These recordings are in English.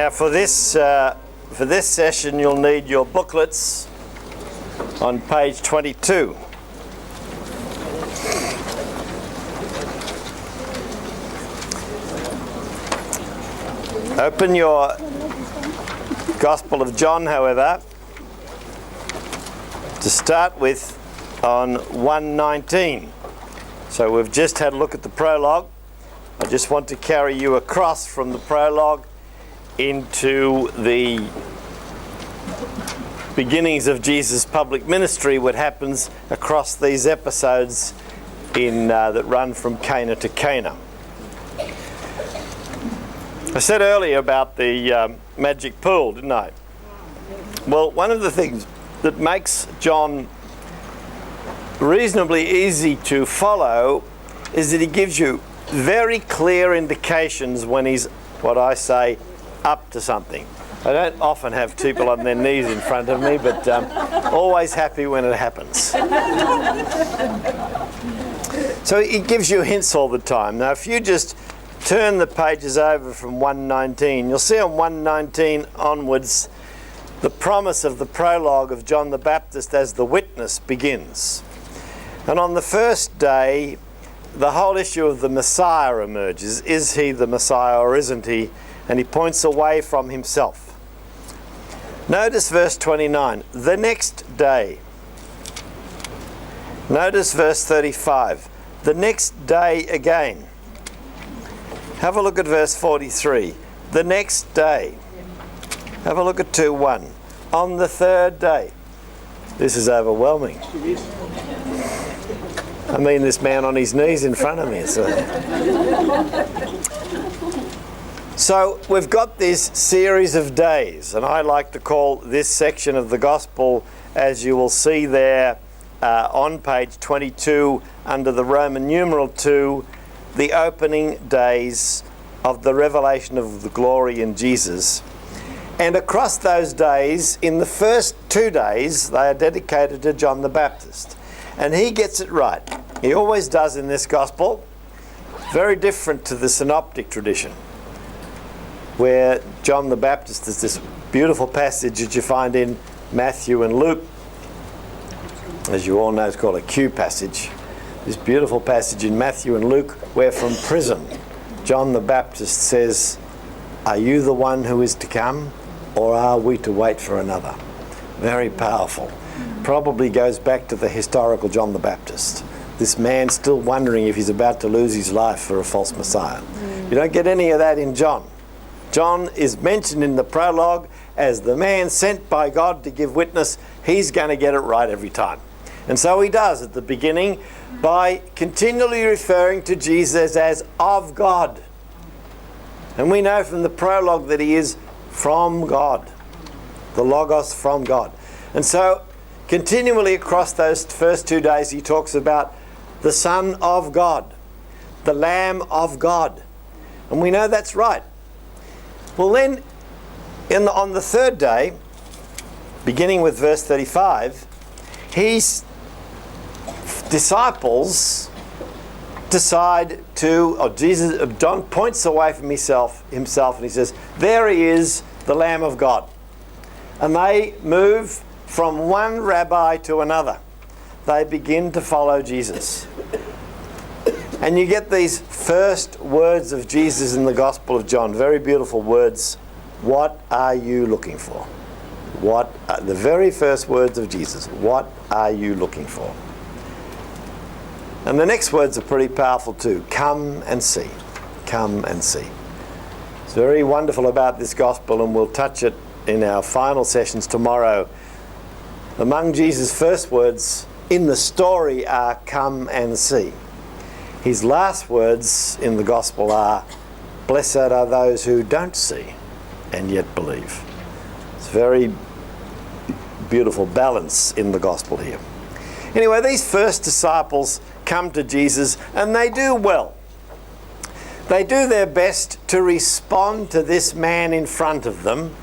Now for this session you'll need your booklets on page 22. Open your Gospel of John, however, to start with on 1:19. So we've just had a look at the prologue. I just want to carry you across from the prologue into the beginnings of Jesus' public ministry, what happens across these episodes that run from Cana to Cana. I said earlier about the magic pool, didn't I? Well, one of the things that makes John reasonably easy to follow is that he gives you very clear indications when he's, what I say, up to something. I don't often have people on their knees in front of me, but always happy when it happens. So he gives you hints all the time. Now, if you just turn the pages over from 1:19, you'll see on 1:19 onwards, the promise of the prologue of John the Baptist as the witness begins. And on the first day, the whole issue of the Messiah emerges. Is he the Messiah or isn't he? And he points away from himself. Notice verse 29, the next day. Notice verse 35, the next day again. Have a look at verse 43, the next day. Have a look at 2:1, on the third day. This is overwhelming. I mean, this man on his knees in front of me. So we've got this series of days, and I like to call this section of the Gospel, as you will see there on page 22 under the Roman numeral 2, the opening days of the revelation of the glory in Jesus. And across those days, in the first 2 days, they are dedicated to John the Baptist. And he gets it right. He always does in this Gospel. Very different to the synoptic tradition, where John the Baptist is this beautiful passage that you find in Matthew and Luke. As you all know, it's called a Q passage. This beautiful passage in Matthew and Luke, where from prison, John the Baptist says, "Are you the one who is to come, or are we to wait for another?" Very powerful. Probably goes back to the historical John the Baptist. This man still wondering if he's about to lose his life for a false Messiah. You don't get any of that in John. John is mentioned in the prologue as the man sent by God to give witness. He's going to get it right every time. And so he does at the beginning by continually referring to Jesus as of God. And we know from the prologue that he is from God, the Logos from God. And so continually across those first 2 days he talks about the Son of God, the Lamb of God. And we know that's right. Well then, on the third day, beginning with verse 35, his disciples decide to, John points away from himself and he says, there he is, the Lamb of God. And they move from one rabbi to another. They begin to follow Jesus. And you get these first words of Jesus in the Gospel of John, very beautiful words. What are you looking for? The very first words of Jesus. What are you looking for? And the next words are pretty powerful too. Come and see. Come and see. It's very wonderful about this Gospel, and we'll touch it in our final sessions tomorrow. Among Jesus' first words in the story are come and see. His last words in the Gospel are, blessed are those who don't see and yet believe. It's very beautiful balance in the Gospel here. Anyway, these first disciples come to Jesus and they do well. They do their best to respond to this man in front of them,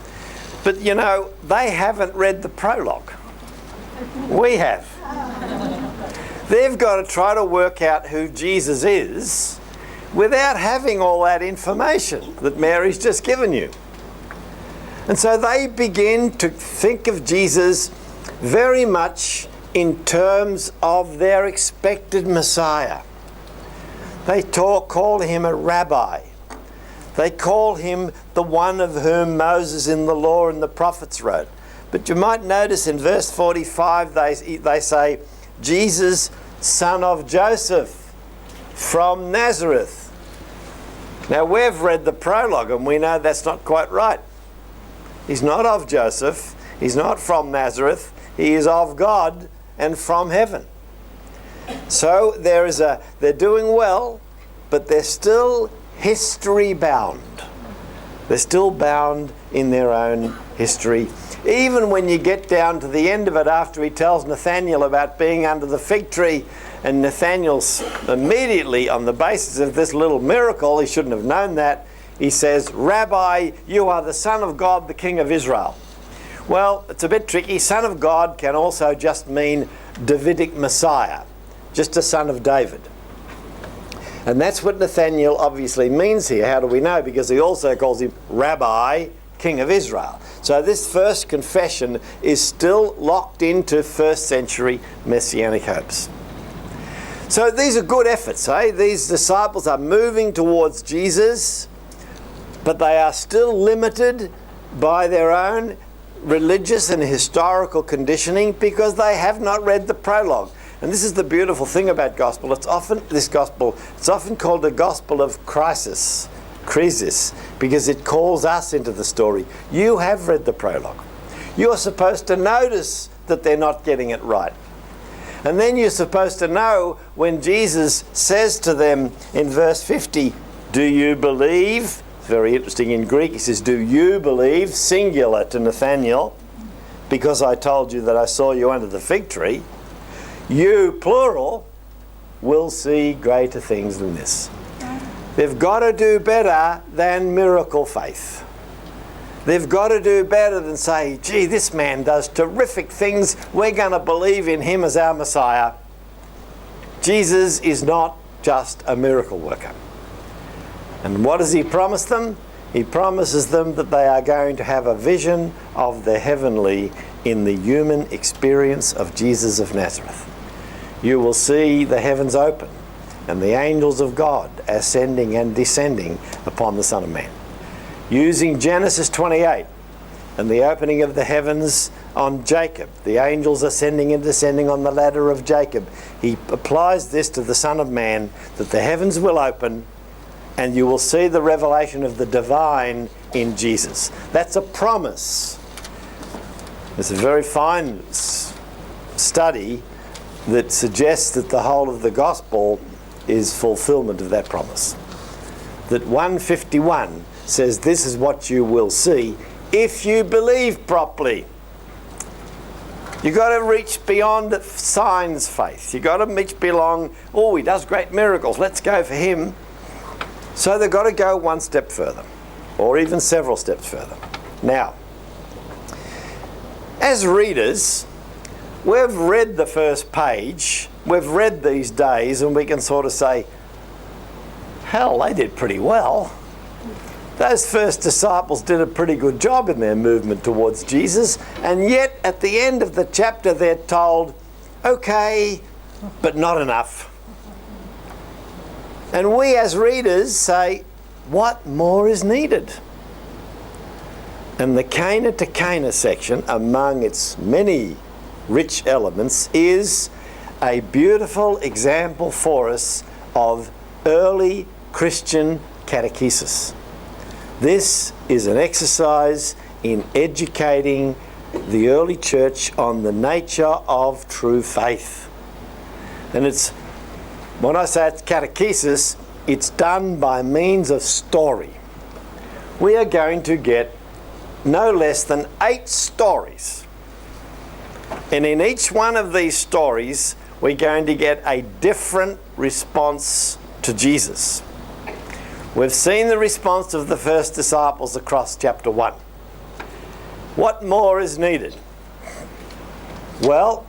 but you know, they haven't read the prologue. We have. They've got to try to work out who Jesus is without having all that information that Mary's just given you. And so they begin to think of Jesus very much in terms of their expected Messiah. They call him a rabbi. They call him the one of whom Moses in the law and the prophets wrote. But you might notice in verse 45 they say, Jesus, son of Joseph, from Nazareth. Now we've read the prologue and we know that's not quite right. He's not of Joseph. He's not from Nazareth. He is of God and from heaven. So they're doing well, but they're still history bound. They're still bound in their own history. Even when you get down to the end of it, after he tells Nathanael about being under the fig tree, and Nathanael's immediately, on the basis of this little miracle, he shouldn't have known that, he says, Rabbi, you are the Son of God, the King of Israel. Well, it's a bit tricky. Son of God can also just mean Davidic Messiah, just a son of David. And that's what Nathanael obviously means here. How do we know? Because he also calls him Rabbi, King of Israel. So this first confession is still locked into first century Messianic hopes. So these are good efforts, eh? These disciples are moving towards Jesus, but they are still limited by their own religious and historical conditioning because they have not read the prologue. And this is the beautiful thing about gospel. It's often called a gospel of crisis, because it calls us into the story. You have read the prologue. You're supposed to notice that they're not getting it right. And then you're supposed to know when Jesus says to them in verse 50, do you believe? It's very interesting in Greek. He says, do you believe, singular to Nathanael, because I told you that I saw you under the fig tree. You, plural, will see greater things than this. They've got to do better than miracle faith. They've got to do better than say, gee, this man does terrific things. We're going to believe in him as our Messiah. Jesus is not just a miracle worker. And what does he promise them? He promises them that they are going to have a vision of the heavenly in the human experience of Jesus of Nazareth. You will see the heavens open and the angels of God ascending and descending upon the Son of Man. Using Genesis 28 and the opening of the heavens on Jacob, the angels ascending and descending on the ladder of Jacob, he applies this to the Son of Man, that the heavens will open and you will see the revelation of the divine in Jesus. That's a promise. It's a very fine study that suggests that the whole of the gospel is fulfillment of that promise. That 151 says this is what you will see if you believe properly. You've got to reach beyond signs faith. You've got to reach beyond, oh, he does great miracles, let's go for him. So they've got to go one step further, or even several steps further. Now, as readers, we've read the first page, we've read these days, and we can sort of say, hell, they did pretty well. Those first disciples did a pretty good job in their movement towards Jesus, and yet at the end of the chapter they're told, okay, but not enough. And we as readers say, what more is needed? And the Cana to Cana section, among its many rich elements, is a beautiful example for us of early Christian catechesis. This is an exercise in educating the early church on the nature of true faith. And it's, when I say it's catechesis, it's done by means of story. We are going to get no less than 8 stories. And in each one of these stories, we're going to get a different response to Jesus. We've seen the response of the first disciples across chapter 1. What more is needed? Well,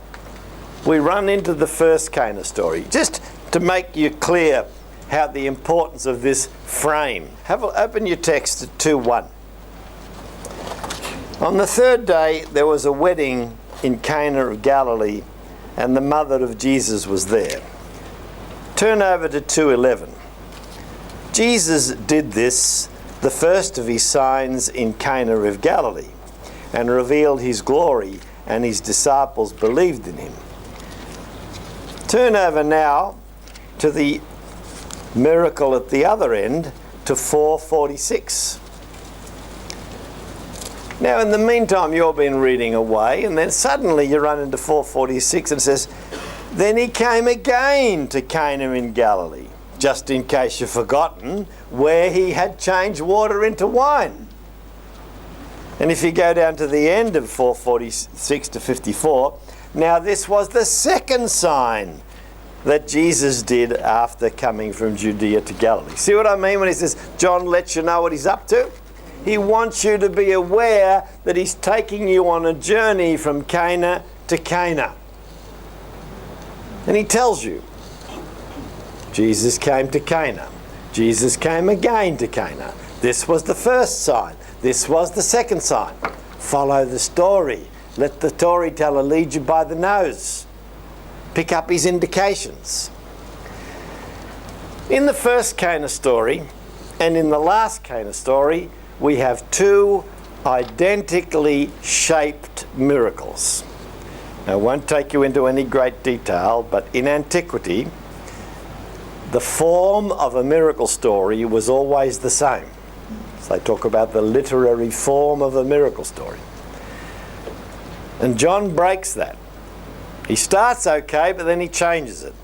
we run into the first Cana story. Just to make you clear how the importance of this frame. Open your text at 2:1. On the third day, there was a wedding in Cana of Galilee, and the mother of Jesus was there. Turn over to 2:11. Jesus did this, the first of his signs in Cana of Galilee, and revealed his glory, and his disciples believed in him. Turn over now to the miracle at the other end, to 4:46. Now, in the meantime, you've been reading away, and then suddenly you run into 4:46 and it says, "Then he came again to Cana in Galilee," just in case you've forgotten, where he had changed water into wine. And if you go down to the end of 4:46 to 54, now this was the second sign that Jesus did after coming from Judea to Galilee. See what I mean when he says, John lets you know what he's up to? He wants you to be aware that he's taking you on a journey from Cana to Cana. And he tells you, Jesus came to Cana. Jesus came again to Cana. This was the first sign. This was the second sign. Follow the story. Let the storyteller lead you by the nose. Pick up his indications. In the first Cana story and in the last Cana story, we have two identically shaped miracles. Now, I won't take you into any great detail, but in antiquity, the form of a miracle story was always the same. So they talk about the literary form of a miracle story. And John breaks that. He starts okay, but then he changes it.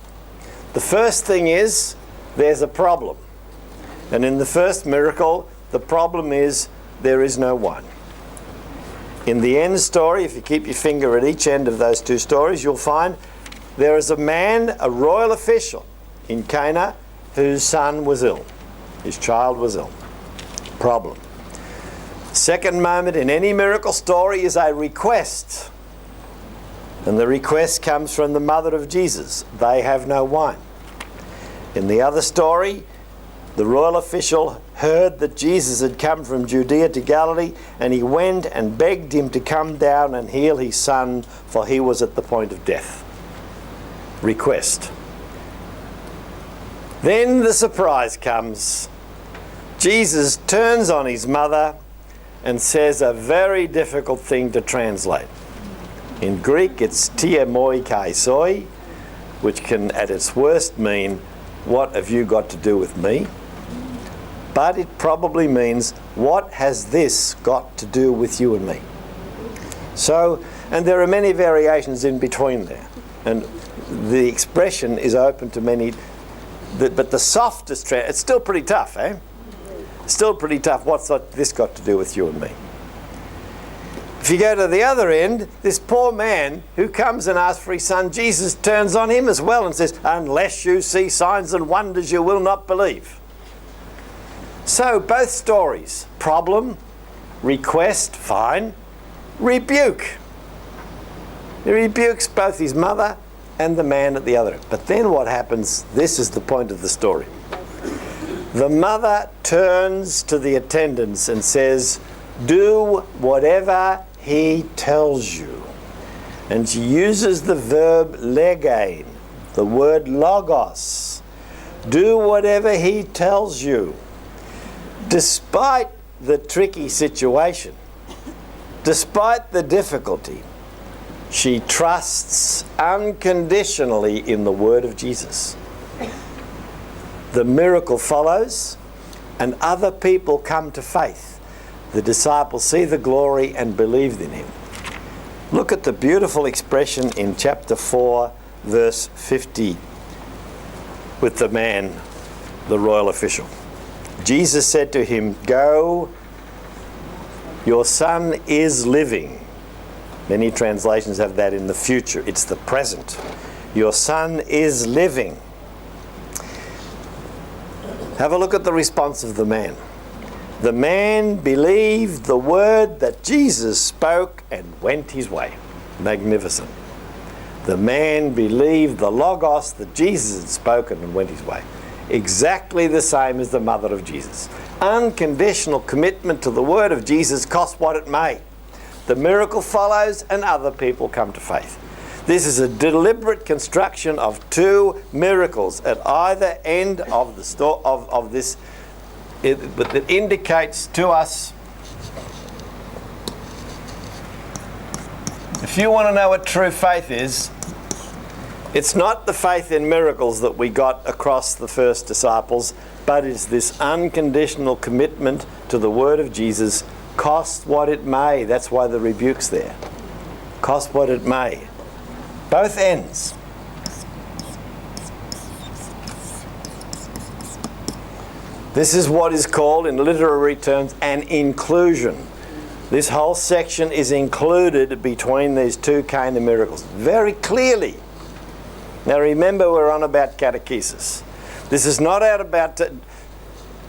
The first thing is, there's a problem. And in the first miracle, the problem is there is no wine. In the end story, if you keep your finger at each end of those two stories, you'll find there is a man, a royal official in Cana, whose son was ill. His child was ill. Problem. Second moment in any miracle story is a request. And the request comes from the mother of Jesus. They have no wine. In the other story, the royal official heard that Jesus had come from Judea to Galilee, and he went and begged him to come down and heal his son, for he was at the point of death. Request. Then the surprise comes. Jesus turns on his mother and says a very difficult thing to translate. In Greek, it's tie moi kai soi, which can at its worst mean, what have you got to do with me? But it probably means, what has this got to do with you and me? So, and there are many variations in between there. And the expression is open to many, but the softest, it's still pretty tough, eh? Still pretty tough. What's this got to do with you and me? If you go to the other end, this poor man who comes and asks for his son, Jesus turns on him as well and says, unless you see signs and wonders, you will not believe. So both stories, problem, request, fine, rebuke. He rebukes both his mother and the man at the other end. But then what happens, this is the point of the story. The mother turns to the attendants and says, do whatever he tells you. And she uses the verb legein, the word logos. Do whatever he tells you. Despite the tricky situation, despite the difficulty, she trusts unconditionally in the word of Jesus. The miracle follows, and other people come to faith. The disciples see the glory and believed in him. Look at the beautiful expression in chapter 4, verse 50, with the man, the royal official. Jesus said to him, go, your son is living. Many translations have that in the future. It's the present. Your son is living. Have a look at the response of the man. The man believed the word that Jesus spoke and went his way. Magnificent. The man believed the logos that Jesus had spoken and went his way. Exactly the same as the mother of Jesus. Unconditional commitment to the word of Jesus, cost what it may. the miracle follows and other people come to faith. This is a deliberate construction of two miracles at either end of the of this. But it indicates to us, if you want to know what true faith is, it's not the faith in miracles that we got across the first disciples, but it's this unconditional commitment to the word of Jesus, cost what it may. That's why the rebuke's there. Cost what it may. Both ends. This is what is called, in literary terms, an inclusion. This whole section is included between these two Cana miracles, very clearly. Now remember, we're on about catechesis. This is not out about...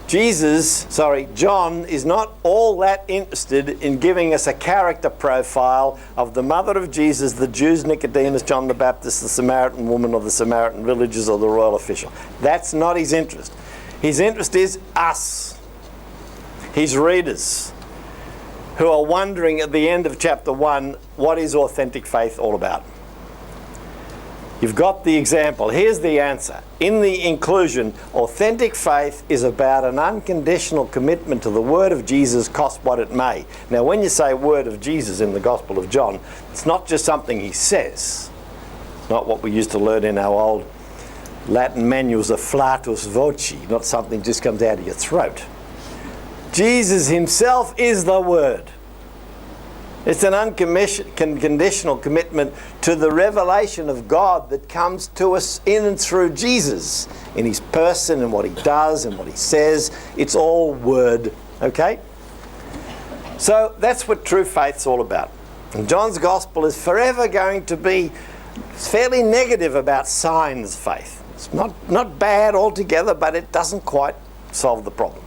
John is not all that interested in giving us a character profile of the mother of Jesus, the Jews, Nicodemus, John the Baptist, the Samaritan woman, or the Samaritan Villages, or the royal official. That's not his interest. His interest is us, his readers, who are wondering at the end of chapter 1, what is authentic faith all about? You've got the example. Here's the answer. In the inclusion, authentic faith is about an unconditional commitment to the word of Jesus, cost what it may. Now, when you say word of Jesus in the Gospel of John, it's not just something he says. It's not what we used to learn in our old Latin manuals, a flatus voce, not something just comes out of your throat. Jesus himself is the word. It's an unconditional commitment to the revelation of God that comes to us in and through Jesus, in his person and what he does and what he says. It's all word, okay? So that's what true faith's all about. And John's gospel is forever going to be fairly negative about signs faith. It's not bad altogether, but it doesn't quite solve the problem.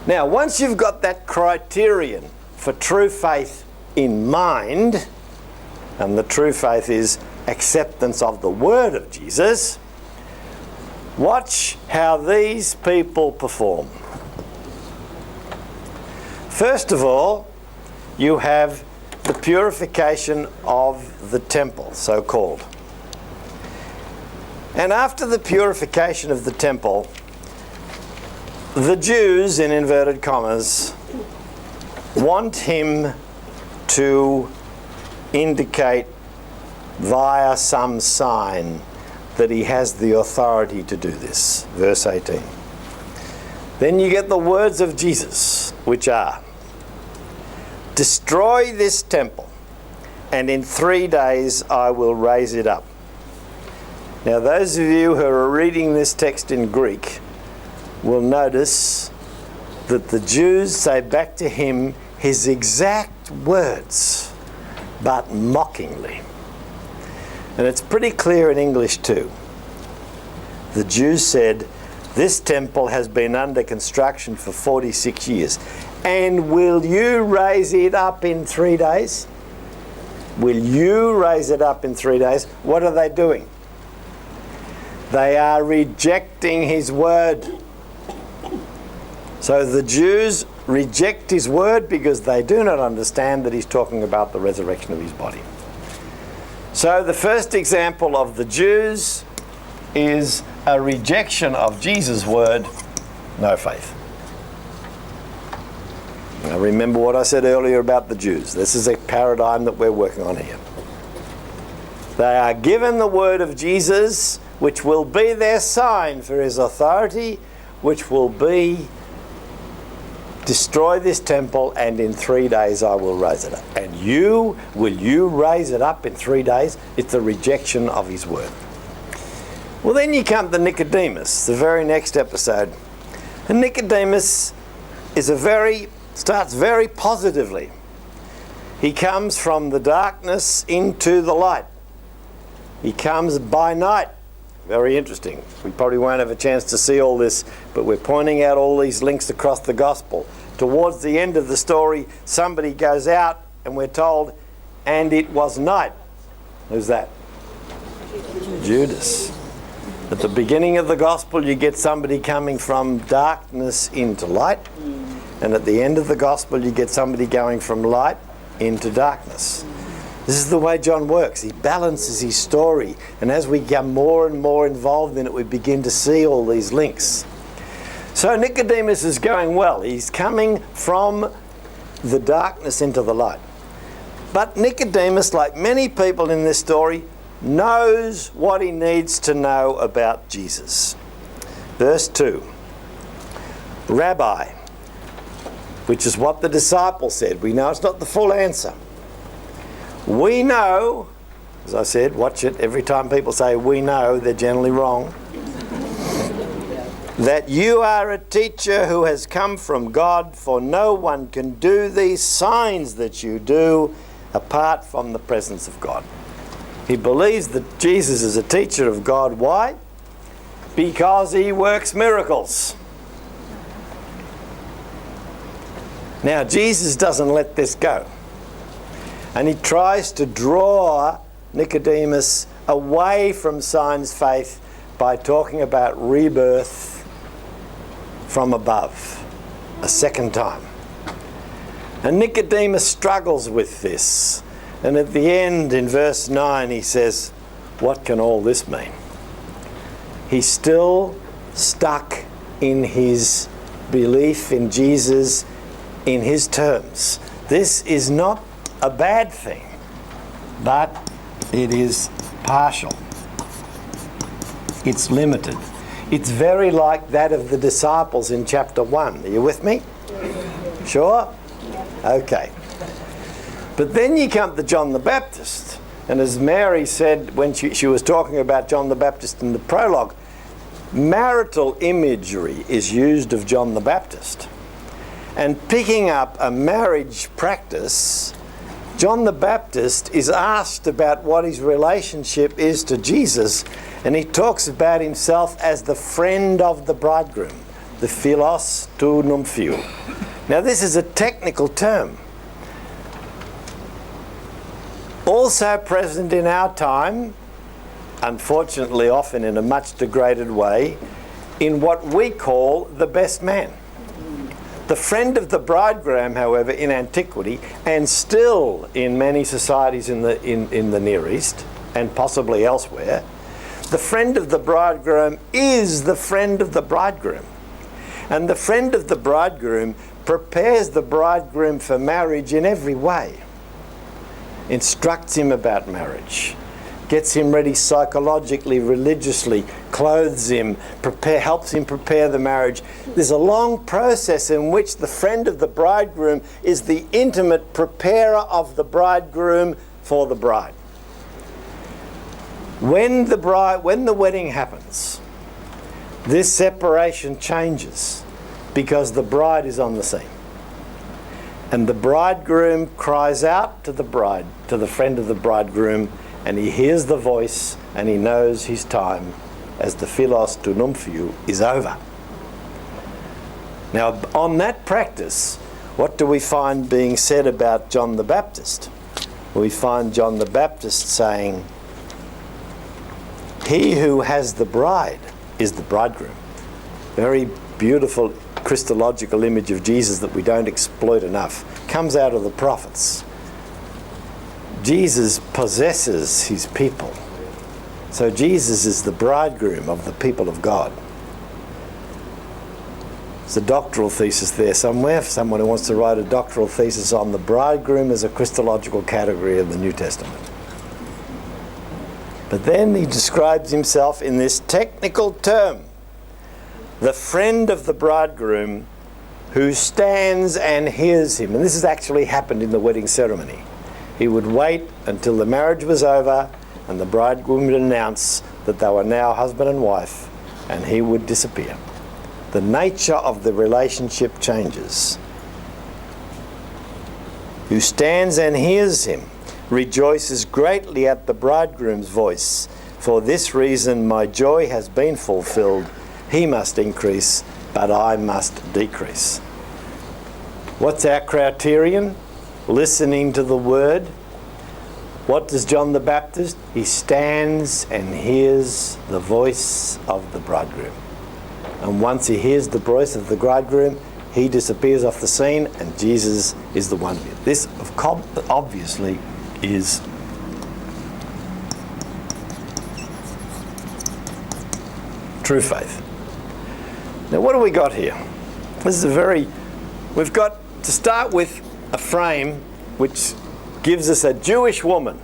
Now, once you've got that criterion for true faith in mind, and the true faith is acceptance of the word of Jesus, watch how these people perform. First of all, you have the purification of the temple, so called. And after the purification of the temple, the Jews, in inverted commas, want him to indicate via some sign that he has the authority to do this. Verse 18. Then you get the words of Jesus, which are, destroy this temple, and in 3 days I will raise it up. Now, those of you who are reading this text in Greek will notice that the Jews say back to him his exact words, but mockingly. And it's pretty clear in English too. The Jews said, this temple has been under construction for 46 years. And will you raise it up in 3 days? Will you raise it up in 3 days? What are they doing? They are rejecting his word. So the Jews reject his word because they do not understand that he's talking about the resurrection of his body. So the first example of the Jews is a rejection of Jesus' word, no faith. Now remember what I said earlier about the Jews. This is a paradigm that we're working on here. They are given the word of Jesus, which will be their sign for his authority, which will be, destroy this temple, and in 3 days I will raise it up. And will you raise it up in 3 days? It's the rejection of his word. Well, then you come to Nicodemus, the very next episode. And Nicodemus starts very positively. He comes from the darkness into the light. He comes by night. Very interesting. We probably won't have a chance to see all this, but we're pointing out all these links across the gospel. Towards the end of the story, somebody goes out and we're told, and it was night. Who's that? Judas. At the beginning of the gospel, you get somebody coming from darkness into light. And at the end of the gospel, you get somebody going from light into darkness. This is the way John works. He balances his story, and as we get more and more involved in it, we begin to see all these links. So Nicodemus is going well. He's coming from the darkness into the light. But Nicodemus, like many people in this story, knows what he needs to know about Jesus. Verse 2. Rabbi, which is what the disciples said. We know it's not the full answer. We know, as I said, watch it, every time people say we know, they're generally wrong, that you are a teacher who has come from God, for no one can do these signs that you do apart from the presence of God. He believes that Jesus is a teacher of God. Why? Because he works miracles. Now, Jesus doesn't let this go. And he tries to draw Nicodemus away from science faith by talking about rebirth from above a second time. And Nicodemus struggles with this. And at the end, in verse 9, he says, what can all this mean? He's still stuck in his belief in Jesus in his terms. This is not a bad thing, but it is partial. It's limited. It's very like that of the disciples in chapter 1. Are you with me? Sure? Okay. But then you come to John the Baptist, and as Mary said when she was talking about John the Baptist in the prologue, marital imagery is used of John the Baptist. And picking up a marriage practice, John the Baptist is asked about what his relationship is to Jesus, and he talks about himself as the friend of the bridegroom, the philos tu numphio. Now this is a technical term. Also present in our time, unfortunately often in a much degraded way, in what we call the best man. The friend of the bridegroom, however, in antiquity, and still in many societies in the Near East, and possibly elsewhere, the friend of the bridegroom is the friend of the bridegroom. And the friend of the bridegroom prepares the bridegroom for marriage in every way. Instructs him about marriage, gets him ready psychologically, religiously, clothes him, helps him prepare the marriage. There's a long process in which the friend of the bridegroom is the intimate preparer of the bridegroom for the bride. When the wedding happens, this separation changes because the bride is on the scene. And the bridegroom cries out to the bride, to the friend of the bridegroom, and he hears the voice and he knows his time as the philos tu numphio is over. Now, on that practice, what do we find being said about John the Baptist? We find John the Baptist saying, he who has the bride is the bridegroom. Very beautiful Christological image of Jesus that we don't exploit enough. Comes out of the prophets. Jesus possesses his people. So Jesus is the bridegroom of the people of God. There's a doctoral thesis there somewhere for someone who wants to write a doctoral thesis on the bridegroom as a Christological category of the New Testament. But then he describes himself in this technical term, the friend of the bridegroom who stands and hears him. And this has actually happened in the wedding ceremony. He would wait until the marriage was over and the bridegroom would announce that they were now husband and wife, and he would disappear. The nature of the relationship changes. Who stands and hears him rejoices greatly at the bridegroom's voice. For this reason my joy has been fulfilled. He must increase, but I must decrease. What's our criterion? Listening to the word. What does John the Baptist? He stands and hears the voice of the bridegroom. And once he hears the voice of the bridegroom, he disappears off the scene, and Jesus is the one. This, obviously, is true faith. Now, what do we got here? This is we've got to start with a frame which gives us a Jewish woman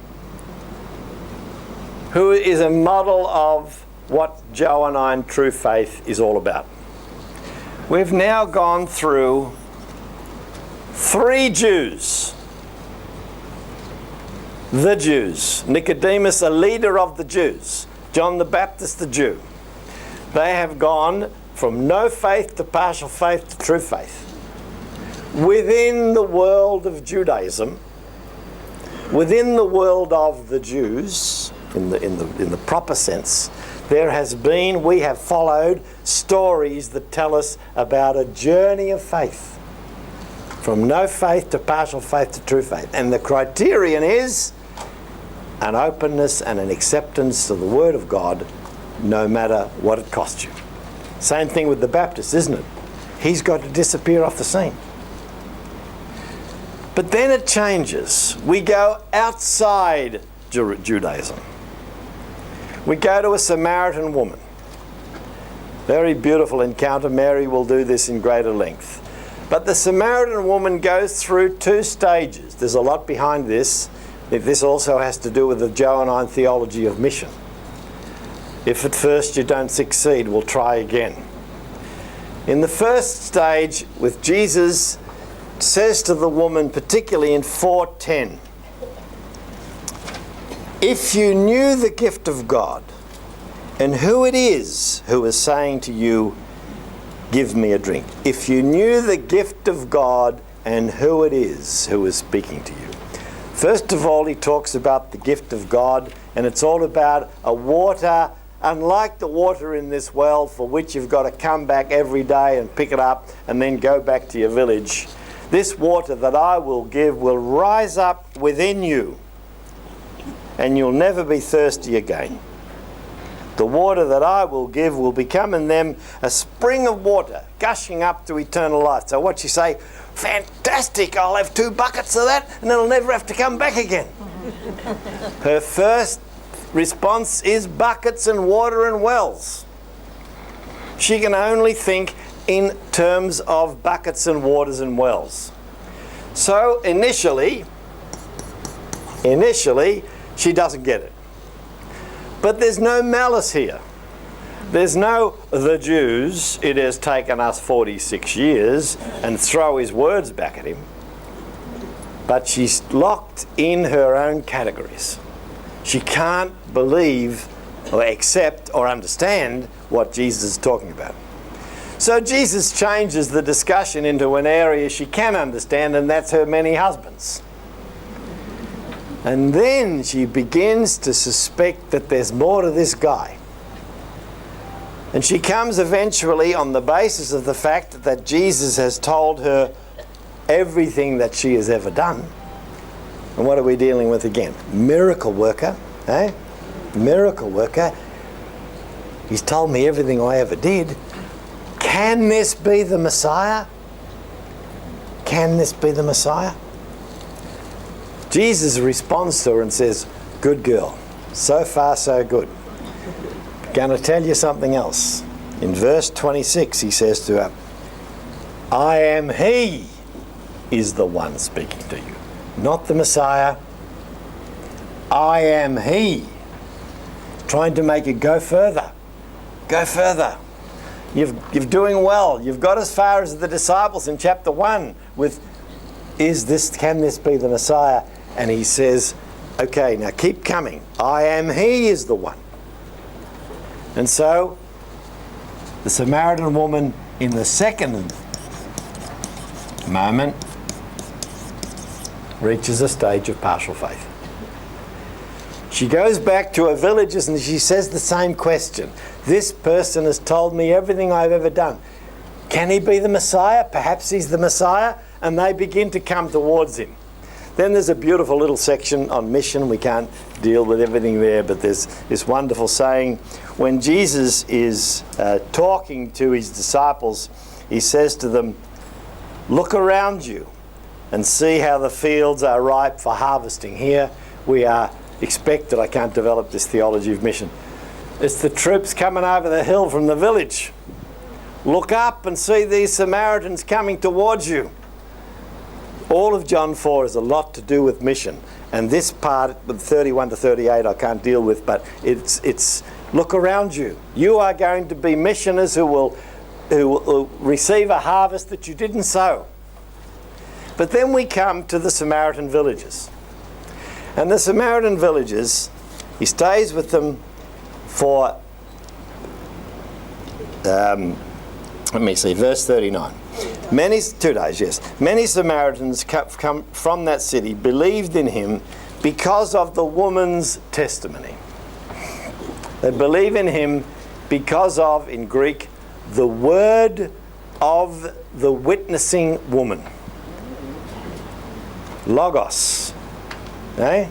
who is a model of what Johannine true faith is all about. We've now gone through 3 Jews. The Jews. Nicodemus, a leader of the Jews. John the Baptist, the Jew. They have gone from no faith to partial faith to true faith. Within the world of Judaism, within the world of the Jews, in the proper sense, we have followed stories that tell us about a journey of faith. From no faith to partial faith to true faith. And the criterion is an openness and an acceptance to the Word of God, no matter what it costs you. Same thing with the Baptist, isn't it? He's got to disappear off the scene. But then it changes. We go outside Judaism. We go to a Samaritan woman. Very beautiful encounter. Mary will do this in greater length. But the Samaritan woman goes through 2 stages. There's a lot behind this. This also has to do with the Johannine theology of mission. If at first you don't succeed, we'll try again. In the first stage, with Jesus, says to the woman, particularly in 4:10, if you knew the gift of God and who it is who is saying to you, give me a drink. If you knew the gift of God and who it is who is speaking to you. First of all, he talks about the gift of God, and it's all about a water, unlike the water in this well for which you've got to come back every day and pick it up and then go back to your village. This water that I will give will rise up within you, and you'll never be thirsty again. The water that I will give will become in them a spring of water, gushing up to eternal life. So what you say, fantastic, I'll have 2 buckets of that, and then I'll never have to come back again. Her first response is buckets and water and wells. She can only think in terms of buckets and waters and wells. So initially, she doesn't get it. But there's no malice here. There's no, the Jews, it has taken us 46 years, and throw his words back at him. But she's locked in her own categories. She can't believe or accept or understand what Jesus is talking about. So Jesus changes the discussion into an area she can understand, and that's her many husbands. And then she begins to suspect that there's more to this guy. And she comes eventually on the basis of the fact that Jesus has told her everything that she has ever done. And what are we dealing with again? Miracle worker, eh? Miracle worker. He's told me everything I ever did. Can this be the Messiah? Can this be the Messiah? Jesus responds to her and says, good girl, so far so good. Going to tell you something else. In verse 26 he says to her, I am he is the one speaking to you, not the Messiah. I am he. Trying to make it go further. Go further. You're doing well. You've got as far as the disciples in chapter 1 with, can this be the Messiah? And he says, okay, now keep coming. I am he is the one. And so, the Samaritan woman in the second moment reaches a stage of partial faith. She goes back to her villages and she says the same question. This person has told me everything I've ever done. Can he be the Messiah? Perhaps he's the Messiah. And they begin to come towards him. Then there's a beautiful little section on mission. We can't deal with everything there, but there's this wonderful saying. When Jesus is talking to his disciples, he says to them, Look around you and see how the fields are ripe for harvesting. Here we are expected, I can't develop this theology of mission. It's the troops coming over the hill from the village. Look up and see these Samaritans coming towards you. All of John 4 has a lot to do with mission. And this part, with 31 to 38, I can't deal with, but it's look around you. You are going to be missioners who will receive a harvest that you didn't sow. But then we come to the Samaritan villages. And the Samaritan villages, he stays with them for, let me see, verse 39. 2 days, yes. Many Samaritans come from that city, believed in him because of the woman's testimony. They believe in him because of, in Greek, the word of the witnessing woman. Logos. Eh?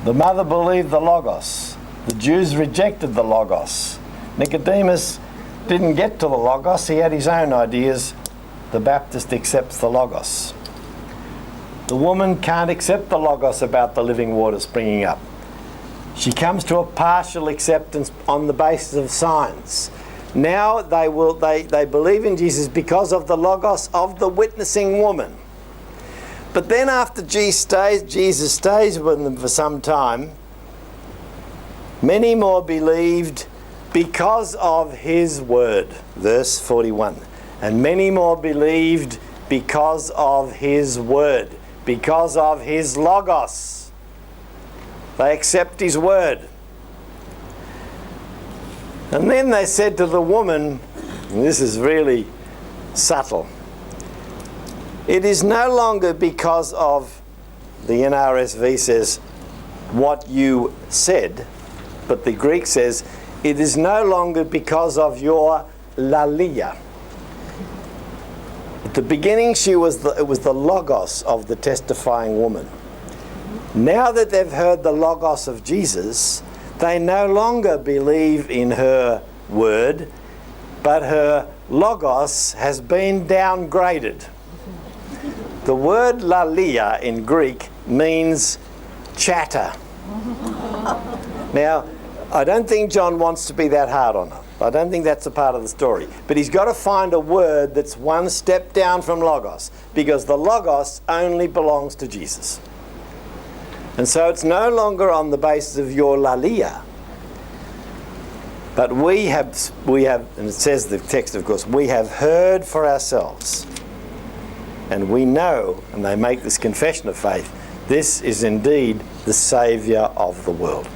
The mother believed the Logos. The Jews rejected the Logos. Nicodemus didn't get to the Logos. He had his own ideas. The Baptist accepts the Logos. The woman can't accept the Logos about the living water springing up. She comes to a partial acceptance on the basis of signs. Now they believe in Jesus because of the Logos of the witnessing woman. But then after Jesus stays with them for some time, many more believed because of his word. Verse 41. And many more believed because of his word, because of his Logos. They accept his word. And then they said to the woman, and this is really subtle, it is no longer because of, the NRSV says, what you said, but the Greek says, it is no longer because of your lalia. At the beginning, it was the Logos of the testifying woman. Now that they've heard the Logos of Jesus, they no longer believe in her word, but her Logos has been downgraded. The word lalia in Greek means chatter. Now, I don't think John wants to be that hard on her. I don't think that's a part of the story. But he's got to find a word that's one step down from Logos, because the Logos only belongs to Jesus. And so it's no longer on the basis of your lalia. But we have, and it says the text, of course, we have heard for ourselves. And we know, and they make this confession of faith, this is indeed the Saviour of the world.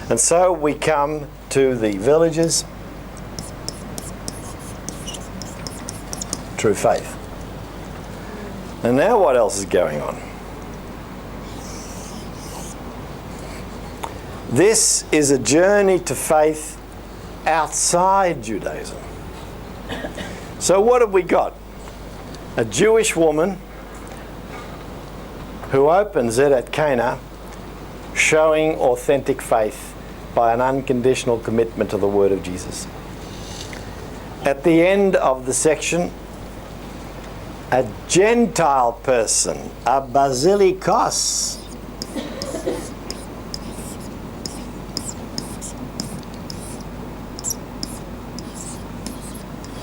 And so we come to the villages. True faith. And now what else is going on? This is a journey to faith outside Judaism. So what have we got? A Jewish woman who opens it at Cana, showing authentic faith by an unconditional commitment to the word of Jesus. At the end of the section, a Gentile person, a basilikos,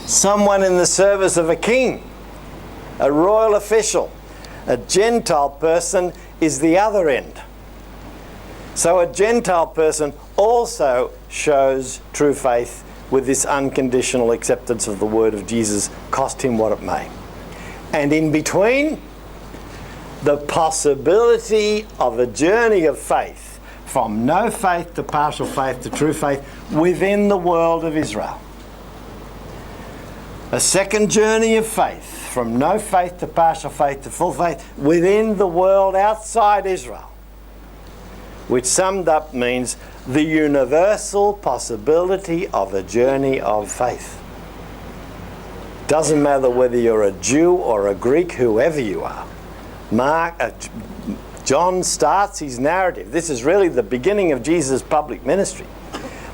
someone in the service of a king, a royal official. A Gentile person is the other end. So a Gentile person also shows true faith with this unconditional acceptance of the word of Jesus, cost him what it may. And in between, the possibility of a journey of faith, from no faith to partial faith to true faith, within the world of Israel. A second journey of faith, from no faith to partial faith to full faith, within the world outside Israel, which summed up means the universal possibility of a journey of faith. Doesn't matter whether you're a Jew or a Greek, whoever you are. John starts his narrative. This is really the beginning of Jesus' public ministry,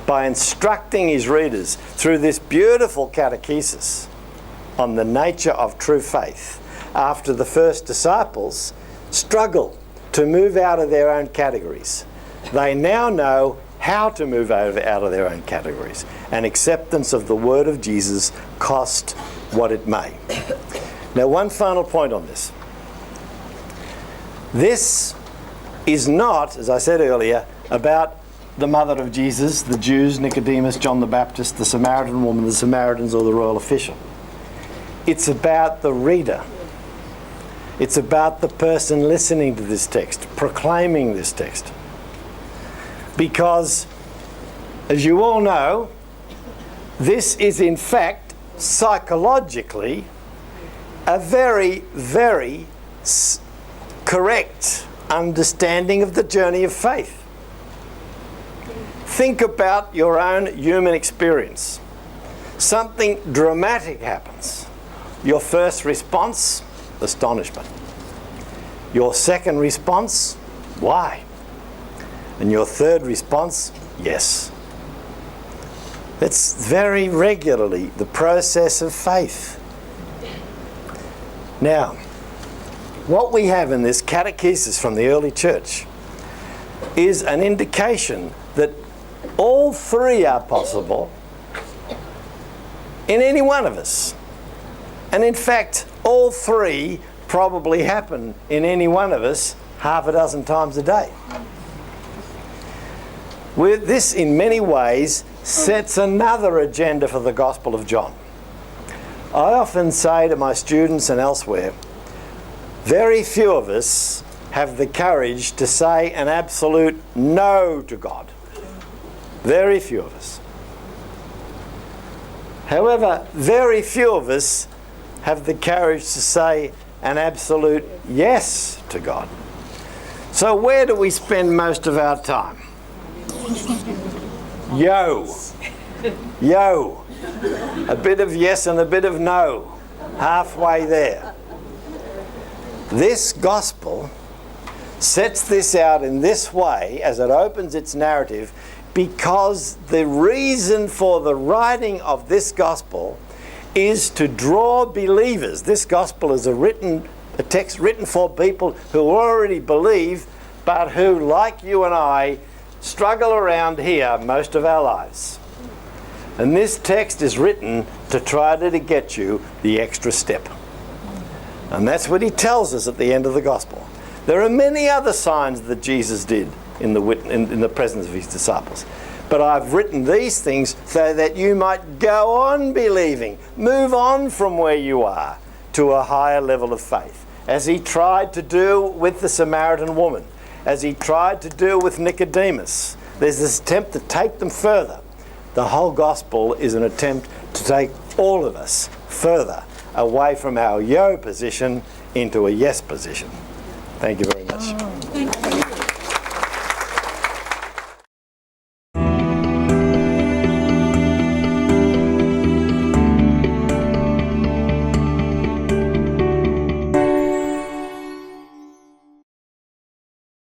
by instructing his readers through this beautiful catechesis on the nature of true faith after the first disciples struggle to move out of their own categories. They now know how to move out of their own categories, and acceptance of the word of Jesus cost what it may. Now, one final point on this. This is not, as I said earlier, about the mother of Jesus, the Jews, Nicodemus, John the Baptist, the Samaritan woman, the Samaritans, or the royal official. It's about the reader. It's about the person listening to this text, proclaiming this text. Because, as you all know, this is in fact psychologically a very, very correct understanding of the journey of faith. Think about your own human experience. Something dramatic happens. Your first response, astonishment. Your second response, why? And your third response, yes. That's very regularly the process of faith. Now, what we have in this catechesis from the early church is an indication that all three are possible in any one of us. And in fact, all three probably happen in any one of us half a dozen times a day. This, in many ways, sets another agenda for the Gospel of John. I often say to my students and elsewhere, very few of us have the courage to say an absolute no to God. Very few of us. However, very few of us have the courage to say an absolute yes to God. So where do we spend most of our time? Yo. A bit of yes and a bit of no. Halfway there. This gospel sets this out in this way as it opens its narrative, because the reason for the writing of this gospel is to draw believers. This gospel is a text written for people who already believe, but who, like you and I, struggle around here most of our lives. And this text is written to try to get you the extra step. And that's what he tells us at the end of the gospel. There are many other signs that Jesus did in the presence of his disciples. But I've written these things so that you might go on believing, move on from where you are to a higher level of faith, as he tried to do with the Samaritan woman, as he tried to do with Nicodemus. There's this attempt to take them further. The whole gospel is an attempt to take all of us further away from our yo position into a yes position. Thank you very much. Thank you.